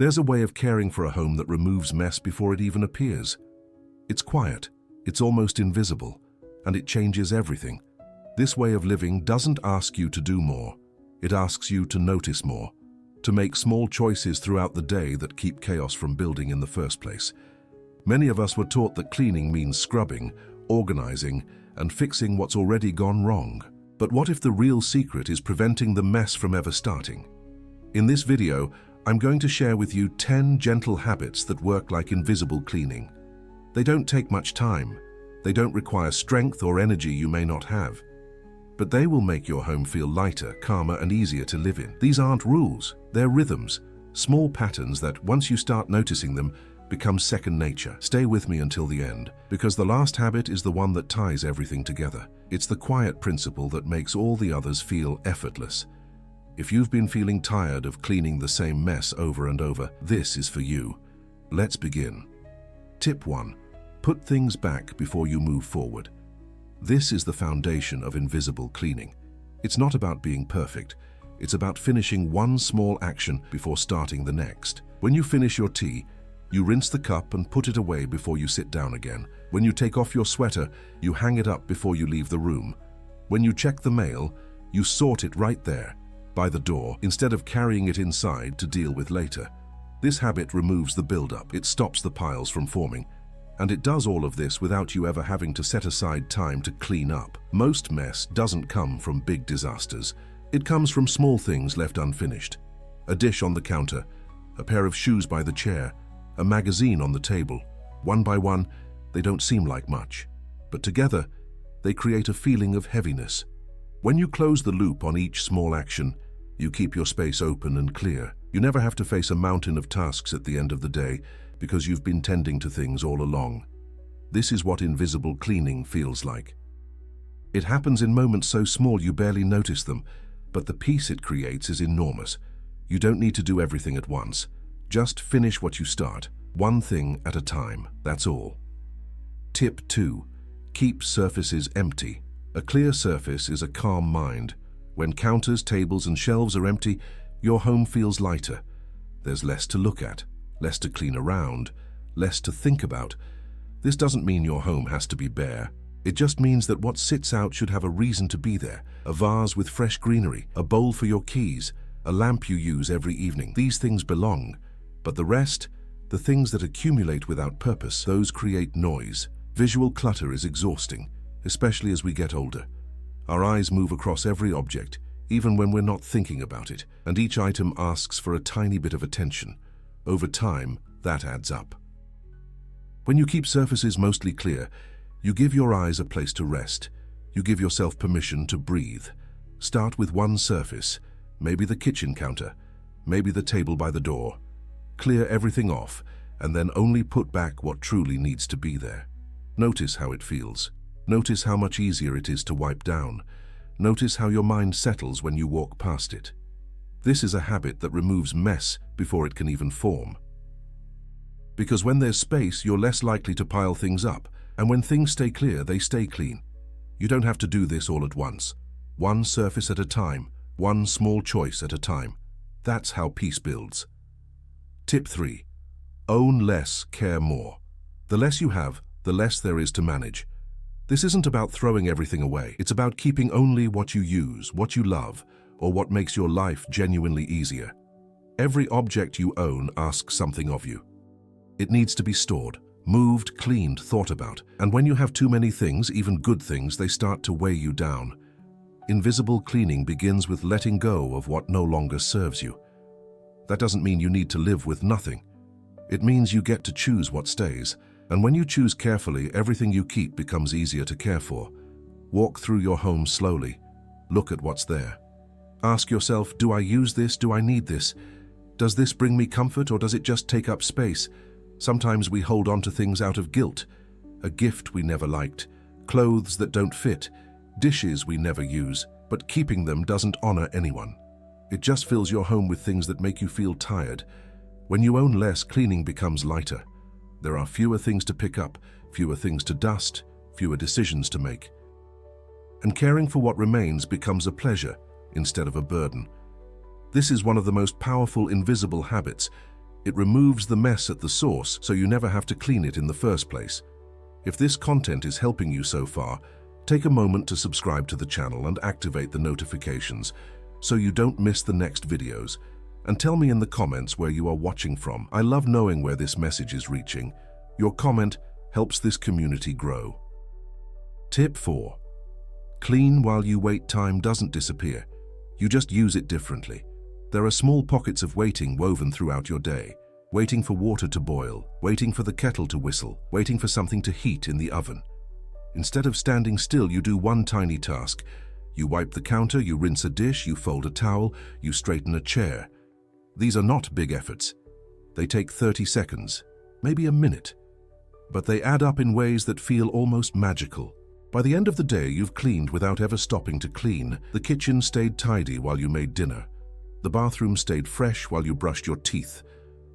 There's a way of caring for a home that removes mess before it even appears. It's quiet, it's almost invisible, and it changes everything. This way of living doesn't ask you to do more. It asks you to notice more, to make small choices throughout the day that keep chaos from building in the first place. Many of us were taught that cleaning means scrubbing, organizing, and fixing what's already gone wrong. But what if the real secret is preventing the mess from ever starting? In this video, I'm going to share with you 10 gentle habits that work like invisible cleaning. They don't take much time. They don't require strength or energy you may not have. But they will make your home feel lighter, calmer, and easier to live in. These aren't rules, they're rhythms, small patterns that, once you start noticing them, become second nature. Stay with me until the end, because the last habit is the one that ties everything together. It's the quiet principle that makes all the others feel effortless. If you've been feeling tired of cleaning the same mess over and over, this is for you. Let's begin. Tip 1. Put things back before you move forward. This is the foundation of invisible cleaning. It's not about being perfect. It's about finishing one small action before starting the next. When you finish your tea, you rinse the cup and put it away before you sit down again. When you take off your sweater, you hang it up before you leave the room. When you check the mail, you sort it right there, by the door, instead of carrying it inside to deal with later. This habit removes the build-up. It stops the piles from forming. And it does all of this without you ever having to set aside time to clean up. Most mess doesn't come from big disasters. It comes from small things left unfinished. A dish on the counter, a pair of shoes by the chair, a magazine on the table. One by one, they don't seem like much, but together, they create a feeling of heaviness. When you close the loop on each small action, you keep your space open and clear. You never have to face a mountain of tasks at the end of the day, because you've been tending to things all along. This is what invisible cleaning feels like. It happens in moments so small you barely notice them, but the peace it creates is enormous. You don't need to do everything at once. Just finish what you start, one thing at a time, that's all. Tip 2. Keep surfaces empty. A clear surface is a calm mind. When counters, tables, and shelves are empty, your home feels lighter. There's less to look at, less to clean around, less to think about. This doesn't mean your home has to be bare. It just means that what sits out should have a reason to be there. A vase with fresh greenery, a bowl for your keys, a lamp you use every evening. These things belong, but the rest, the things that accumulate without purpose, those create noise. Visual clutter is exhausting, especially as we get older. Our eyes move across every object, even when we're not thinking about it, and each item asks for a tiny bit of attention. Over time, that adds up. When you keep surfaces mostly clear, you give your eyes a place to rest. You give yourself permission to breathe. Start with one surface, maybe the kitchen counter, maybe the table by the door. Clear everything off, and then only put back what truly needs to be there. Notice how it feels. Notice how much easier it is to wipe down. Notice how your mind settles when you walk past it. This is a habit that removes mess before it can even form. Because when there's space, you're less likely to pile things up, and when things stay clear, they stay clean. You don't have to do this all at once. One surface at a time, one small choice at a time. That's how peace builds. Tip 3. Own less, care more. The less you have, the less there is to manage. This isn't about throwing everything away. It's about keeping only what you use, what you love, or what makes your life genuinely easier. Every object you own asks something of you. It needs to be stored, moved, cleaned, thought about. And when you have too many things, even good things, they start to weigh you down. Invisible cleaning begins with letting go of what no longer serves you. That doesn't mean you need to live with nothing. It means you get to choose what stays. And when you choose carefully, everything you keep becomes easier to care for. Walk through your home slowly. Look at what's there. Ask yourself, do I use this? Do I need this? Does this bring me comfort, or does it just take up space? Sometimes we hold on to things out of guilt. A gift we never liked, clothes that don't fit, dishes we never use, but keeping them doesn't honor anyone. It just fills your home with things that make you feel tired. When you own less, cleaning becomes lighter. There are fewer things to pick up, fewer things to dust, fewer decisions to make. And caring for what remains becomes a pleasure instead of a burden. This is one of the most powerful invisible habits, It removes the mess at the source so you never have to clean it in the first place. If this content is helping you so far, take a moment to subscribe to the channel and activate the notifications so you don't miss the next videos. And tell me in the comments where you are watching from. I love knowing where this message is reaching. Your comment helps this community grow. Tip 4. Clean while you wait. Time doesn't disappear. You just use it differently. There are small pockets of waiting woven throughout your day. Waiting for water to boil, waiting for the kettle to whistle, waiting for something to heat in the oven. Instead of standing still, you do one tiny task. You wipe the counter, you rinse a dish, you fold a towel, you straighten a chair. These are not big efforts. They take 30 seconds, maybe a minute. But they add up in ways that feel almost magical. By the end of the day, you've cleaned without ever stopping to clean. The kitchen stayed tidy while you made dinner. The bathroom stayed fresh while you brushed your teeth.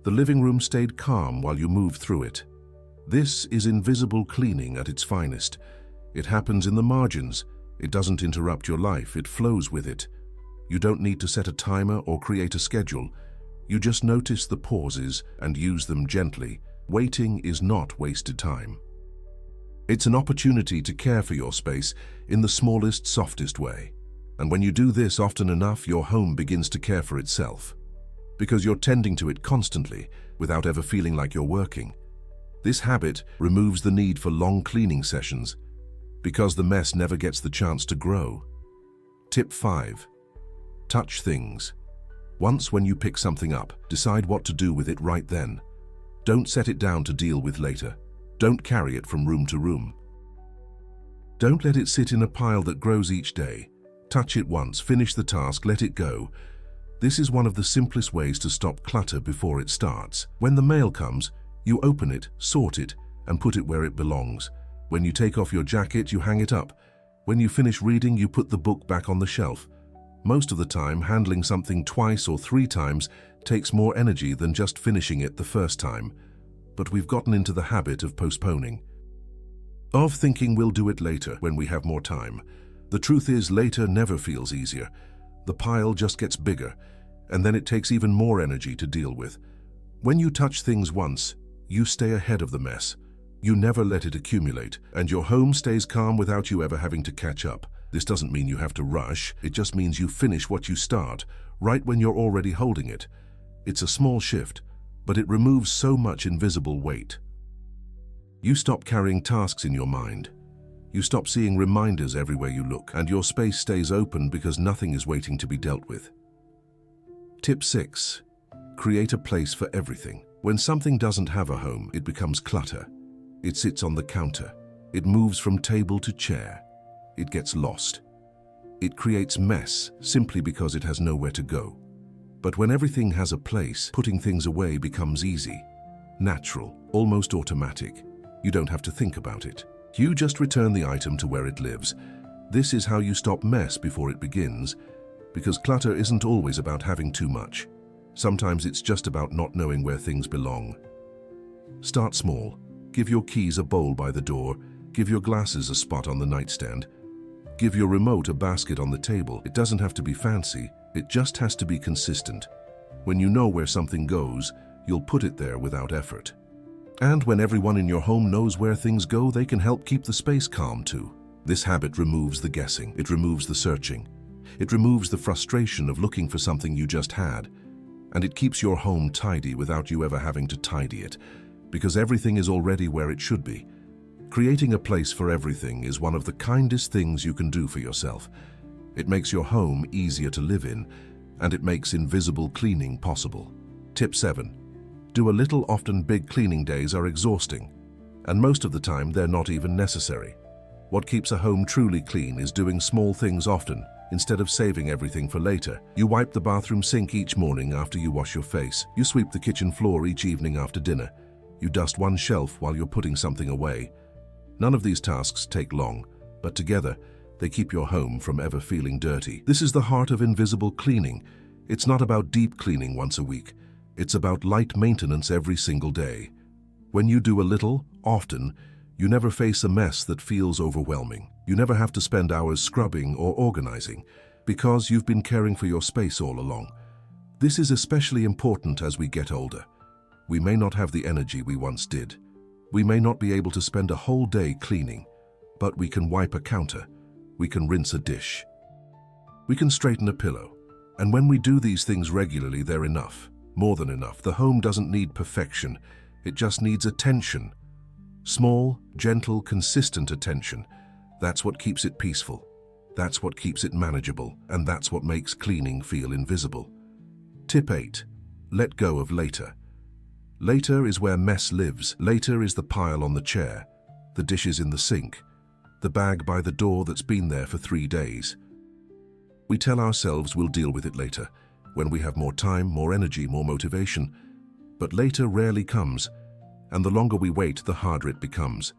The living room stayed calm while you moved through it. This is invisible cleaning at its finest. It happens in the margins. It doesn't interrupt your life, it flows with it. You don't need to set a timer or create a schedule. You just notice the pauses and use them gently. Waiting is not wasted time. It's an opportunity to care for your space in the smallest, softest way. And when you do this often enough, your home begins to care for itself. Because you're tending to it constantly, without ever feeling like you're working. This habit removes the need for long cleaning sessions, because the mess never gets the chance to grow. Tip 5. Touch things. Once when you pick something up, decide what to do with it right then. Don't set it down to deal with later. Don't carry it from room to room. Don't let it sit in a pile that grows each day. Touch it once, finish the task, let it go. This is one of the simplest ways to stop clutter before it starts. When the mail comes, you open it, sort it, and put it where it belongs. When you take off your jacket, you hang it up. When you finish reading, you put the book back on the shelf. Most of the time, handling something twice or 3 times takes more energy than just finishing it the first time. But we've gotten into the habit of postponing. Of thinking we'll do it later when we have more time. The truth is, later never feels easier. The pile just gets bigger, and then it takes even more energy to deal with. When you touch things once, you stay ahead of the mess. You never let it accumulate, and your home stays calm without you ever having to catch up. This doesn't mean you have to rush, it just means you finish what you start, right when you're already holding it. It's a small shift, but it removes so much invisible weight. You stop carrying tasks in your mind. You stop seeing reminders everywhere you look, and your space stays open because nothing is waiting to be dealt with. Tip 6. Create a place for everything. When something doesn't have a home, it becomes clutter. It sits on the counter. It moves from table to chair. It gets lost. It creates mess simply because it has nowhere to go. But when everything has a place, putting things away becomes easy, natural, almost automatic. You don't have to think about it. You just return the item to where it lives. This is how you stop mess before it begins, because clutter isn't always about having too much. Sometimes it's just about not knowing where things belong. Start small. Give your keys a bowl by the door. Give your glasses a spot on the nightstand. Give your remote a basket on the table. It doesn't have to be fancy. It just has to be consistent. When you know where something goes, you'll put it there without effort. And when everyone in your home knows where things go, they can help keep the space calm too. This habit removes the guessing. It removes the searching. It removes the frustration of looking for something you just had. And it keeps your home tidy without you ever having to tidy it, because everything is already where it should be. Creating a place for everything is one of the kindest things you can do for yourself. It makes your home easier to live in, and it makes invisible cleaning possible. Tip 7. Do a little. Often big cleaning days are exhausting, and most of the time they're not even necessary. What keeps a home truly clean is doing small things often, instead of saving everything for later. You wipe the bathroom sink each morning after you wash your face. You sweep the kitchen floor each evening after dinner. You dust one shelf while you're putting something away. None of these tasks take long, but together, they keep your home from ever feeling dirty. This is the heart of invisible cleaning. It's not about deep cleaning once a week. It's about light maintenance every single day. When you do a little, often, you never face a mess that feels overwhelming. You never have to spend hours scrubbing or organizing, because you've been caring for your space all along. This is especially important as we get older. We may not have the energy we once did. We may not be able to spend a whole day cleaning, but we can wipe a counter. We can rinse a dish. We can straighten a pillow. And when we do these things regularly, they're enough. More than enough. The home doesn't need perfection. It just needs attention. Small, gentle, consistent attention. That's what keeps it peaceful. That's what keeps it manageable. And that's what makes cleaning feel invisible. Tip 8. Let go of later. Later is where mess lives. Later is the pile on the chair, the dishes in the sink, the bag by the door that's been there for 3 days. We tell ourselves we'll deal with it later, when we have more time, more energy, more motivation. But later rarely comes, and the longer we wait, the harder it becomes.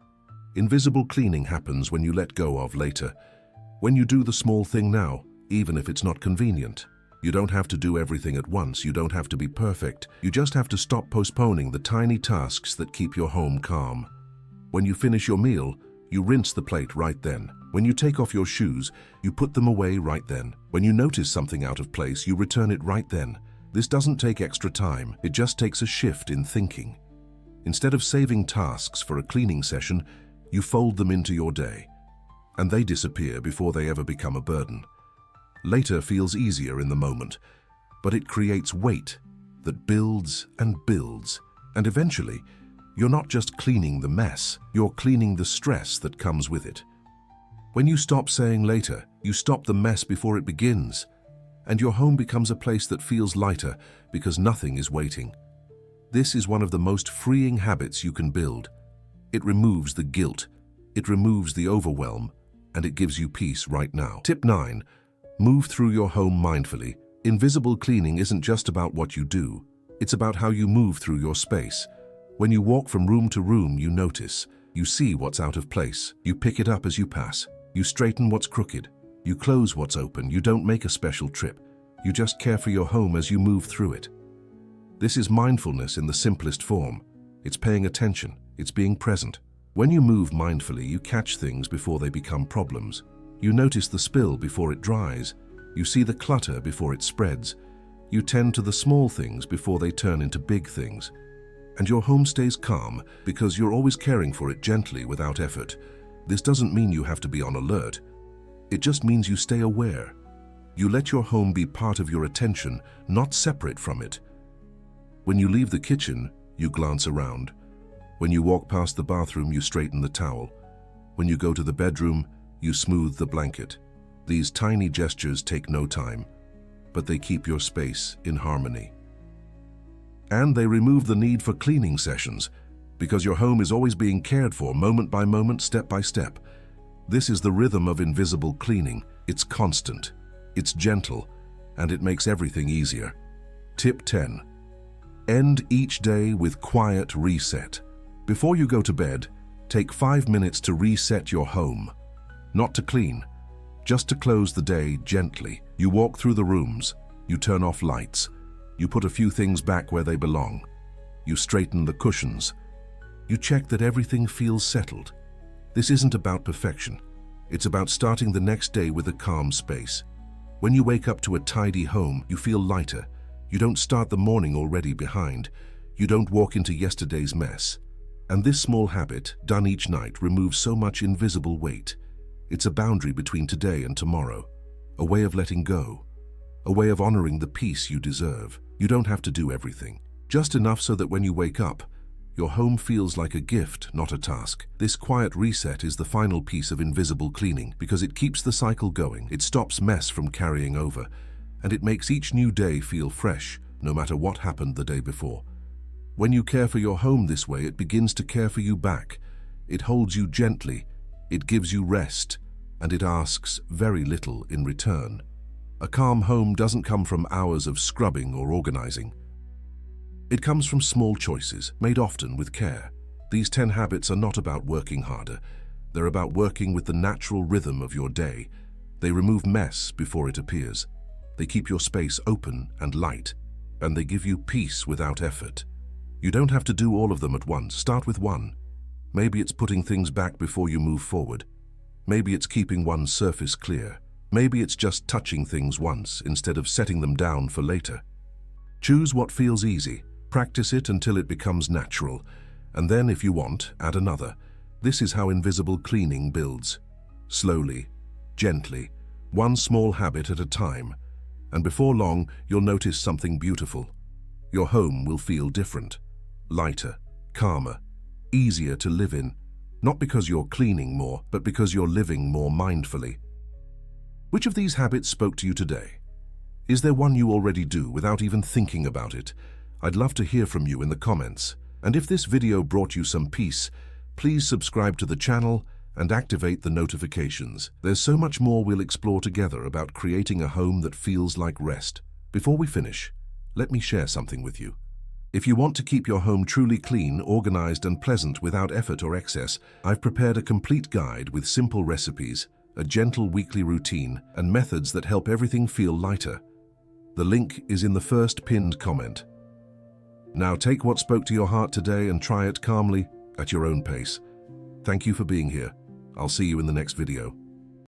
Invisible cleaning happens when you let go of later. When you do the small thing now, even if it's not convenient. You don't have to do everything at once. You don't have to be perfect. You just have to stop postponing the tiny tasks that keep your home calm. When you finish your meal, you rinse the plate right then. When you take off your shoes, you put them away right then. When you notice something out of place, you return it right then. This doesn't take extra time. It just takes a shift in thinking. Instead of saving tasks for a cleaning session, you fold them into your day, and they disappear before they ever become a burden. Later feels easier in the moment, but it creates weight that builds, and eventually, you're not just cleaning the mess, you're cleaning the stress that comes with it. When you stop saying later, you stop the mess before it begins, and your home becomes a place that feels lighter because nothing is waiting. This is one of the most freeing habits you can build. It removes the guilt, it removes the overwhelm, and it gives you peace right now. Tip 9. Move through your home mindfully. Invisible cleaning isn't just about what you do. It's about how you move through your space. When you walk from room to room, you notice. You see what's out of place. You pick it up as you pass. You straighten what's crooked. You close what's open. You don't make a special trip. You just care for your home as you move through it. This is mindfulness in the simplest form. It's paying attention. It's being present. When you move mindfully, you catch things before they become problems. You notice the spill before it dries. You see the clutter before it spreads. You tend to the small things before they turn into big things. And your home stays calm because you're always caring for it gently without effort. This doesn't mean you have to be on alert. It just means you stay aware. You let your home be part of your attention, not separate from it. When you leave the kitchen, you glance around. When you walk past the bathroom, you straighten the towel. When you go to the bedroom, you smooth the blanket. These tiny gestures take no time, but they keep your space in harmony. And they remove the need for cleaning sessions, because your home is always being cared for moment by moment, step by step. This is the rhythm of invisible cleaning. It's constant, it's gentle, and it makes everything easier. Tip 10. End each day with quiet reset. Before you go to bed, take 5 minutes to reset your home. Not to clean, just to close the day gently. You walk through the rooms, you turn off lights, you put a few things back where they belong. You straighten the cushions. You check that everything feels settled. This isn't about perfection. It's about starting the next day with a calm space. When you wake up to a tidy home, you feel lighter. You don't start the morning already behind. You don't walk into yesterday's mess. And this small habit, done each night, removes so much invisible weight. It's a boundary between today and tomorrow, a way of letting go, a way of honoring the peace you deserve. You don't have to do everything, just enough so that when you wake up, your home feels like a gift, not a task. This quiet reset is the final piece of invisible cleaning because it keeps the cycle going, it stops mess from carrying over, and it makes each new day feel fresh, no matter what happened the day before. When you care for your home this way, it begins to care for you back. It holds you gently, it gives you rest, and it asks very little in return. A calm home doesn't come from hours of scrubbing or organizing. It comes from small choices, made often with care. These 10 habits are not about working harder. They're about working with the natural rhythm of your day. They remove mess before it appears. They keep your space open and light, and they give you peace without effort. You don't have to do all of them at once. Start with one. Maybe it's putting things back before you move forward. Maybe it's keeping one surface clear. Maybe it's just touching things once instead of setting them down for later. Choose what feels easy. Practice it until it becomes natural, and then, if you want, add another. This is how invisible cleaning builds. Slowly, gently, one small habit at a time. And before long, you'll notice something beautiful. Your home will feel different, lighter, calmer, easier to live in, not because you're cleaning more, but because you're living more mindfully. Which of these habits spoke to you today? Is there one you already do without even thinking about it? I'd love to hear from you in the comments. And if this video brought you some peace, please subscribe to the channel and activate the notifications. There's so much more we'll explore together about creating a home that feels like rest. Before we finish, let me share something with you. If you want to keep your home truly clean, organized, and pleasant without effort or excess, I've prepared a complete guide with simple recipes, a gentle weekly routine, and methods that help everything feel lighter. The link is in the first pinned comment. Now take what spoke to your heart today and try it calmly at your own pace. Thank you for being here. I'll see you in the next video.